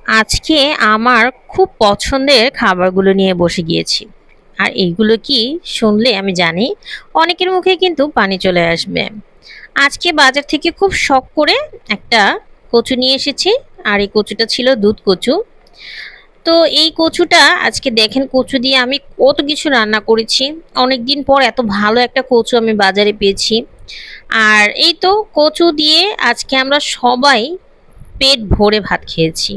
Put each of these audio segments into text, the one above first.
আজকে আমার খুব পছন্দের খাবারগুলো নিয়ে বসে গিয়েছি। আর এইগুলো কি শুনলে আমি জানি অনেকের মুখে কিন্তু পানি চলে আসবে। আজকে বাজার থেকে খুব শখ করে একটা কচু নিয়ে এসেছি। আর এই কচুটা ছিল দুধ কচু। তো এই কচুটা আজকে দেখেন, কচু দিয়ে আমি কত কিছু রান্না করেছি। অনেকদিন পর এত ভালো একটা কচু আমি বাজারে পেয়েছি। আর এই তো কচু দিয়ে আজকে আমরা সবাই পেট ভরে ভাত খেয়েছি।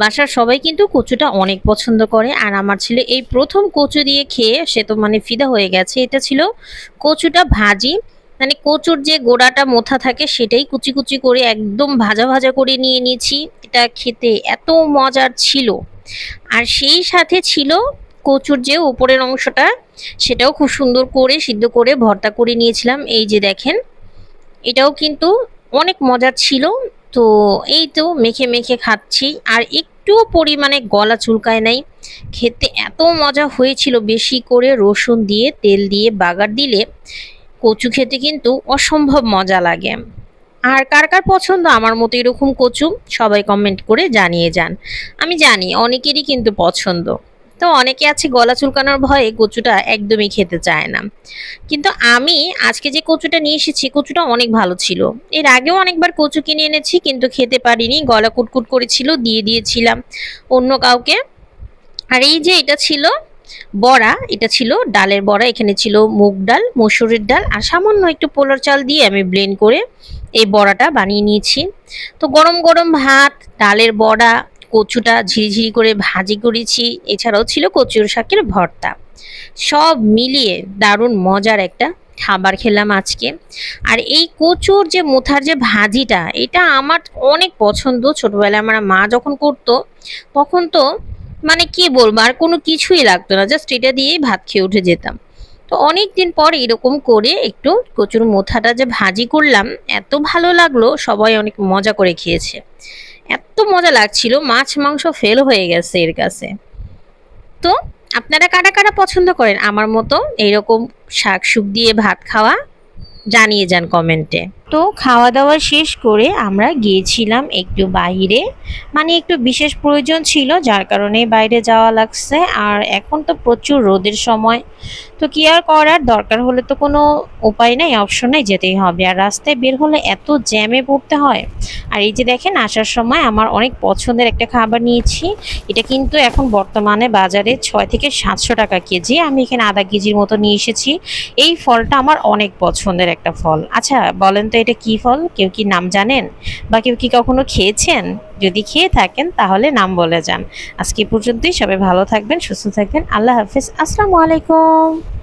বাসার সবাই কিন্তু কচুটা অনেক পছন্দ করে। আর আমার ছেলে এই প্রথম কচু দিয়ে খেয়ে সে তো মানে ফিদা হয়ে গেছে। এটা ছিল কচুটা ভাজি, মানে কচুর যে গোড়াটা মোথা থাকে সেটাই কুচি কুচি করে একদম ভাজা ভাজা করে নিয়ে নিয়েছি। এটা খেতে এত মজার ছিল। আর সেই সাথে ছিল কচুর যে উপরের অংশটা, সেটাও খুব সুন্দর করে সিদ্ধ করে ভর্তা করে নিয়েছিলাম। এই যে দেখেন, এটাও কিন্তু অনেক মজার ছিল। তো এই তো মেখে মেখে খাচ্ছি, আর একটুও পরিমাণে গলা চুলকায় নাই। খেতে এত মজা হয়েছিল, বেশি করে রসুন দিয়ে তেল দিয়ে বাগার দিলে কচু খেতে কিন্তু অসম্ভব মজা লাগে। আর কার কার পছন্দ আমার মতো এরকম কচু, সবাই কমেন্ট করে জানিয়ে যান। আমি জানি অনেকেরই কিন্তু পছন্দ। তো অনেকে আছে গলা চুলকানোর ভয়ে কচুটা একদমই খেতে চায় না। কিন্তু আমি আজকে যে কচুটা নিয়ে এসেছি, কচুটা অনেক ভালো ছিল। এর আগেও অনেকবার কচু কিনে এনেছি কিন্তু খেতে পারিনি, গলা কুটকুট করেছিল, দিয়ে দিয়েছিলাম অন্য কাউকে। আর এই যে এটা ছিল বড়া, এটা ছিল ডালের বড়া। এখানে ছিল মুগ ডাল, মসুরের ডাল আর সামান্য একটু পোলার চাল দিয়ে আমি ব্লেন্ড করে এই বড়াটা বানিয়ে নিয়েছি। তো গরম গরম ভাত, ডালের বড়া, কচুটা ঝিরিঝিরি করে ভাজি করেছি, এছাড়াও ছিল কচুর শাকের ভর্তা। সব মিলিয়ে দারুণ মজার একটা খাবার খেলাম আজকে। আর এই কচুর যে মোথার যে ভাজিটা, এটা আমার অনেক পছন্দ। ছোটবেলায় আমার মা যখন করতো তখন তো মানে কি বলবো, আর কোনো কিছুই লাগতো না, জাস্ট এটা দিয়েই ভাত খেয়ে উঠে যেতাম। তো অনেক দিন পর এরকম করে একটু কচুর মোথাটা যে ভাজি করলাম, এত ভালো লাগলো, সবাই অনেক মজা করে খেয়েছে। এত মজা লাগছিল, মাছ মাংস ফেল হয়ে গেছে এর কাছে। তো আপনারা কারা কারা পছন্দ করেন আমার মতো এইরকম শাক শুক দিয়ে ভাত খাওয়া, জানিয়ে যান কমেন্টে। তো খাওয়া দাওয়া শেষ করে আমরা গিয়েছিলাম একটু বাইরে, মানে একটু বিশেষ প্রয়োজন ছিল যার কারণে বাইরে যাওয়া লাগছে। আর এখন তো প্রচুর রোদের সময়, তো কি আর করার, দরকার হলে তো কোনো উপায় নেই, অপশন নেই, যেতেই হবে। আর রাস্তায় বের হলে এত জ্যামে পড়তে হয়। আর এই যে দেখেন, আসার সময় আমার অনেক পছন্দের একটা খাবার নিয়েছি। এটা কিন্তু এখন বর্তমানে বাজারে 600 থেকে 700 টাকা কেজি। আমি এখানে আধা কেজির মতো নিয়ে এসেছি। এই ফলটা আমার অনেক পছন্দের একটা ফল। আচ্ছা বলেন তো এটা কি ফল? কেউ কি নাম জানেন বা কেউ কি কখনো খেয়েছেন? যদি খেয়ে থাকেন তাহলে নাম বলে যান। আজকে পর্যন্তই, সবাই ভালো থাকবেন, সুস্থ থাকবেন। আল্লাহ হাফেজ, আসসালামু আলাইকুম।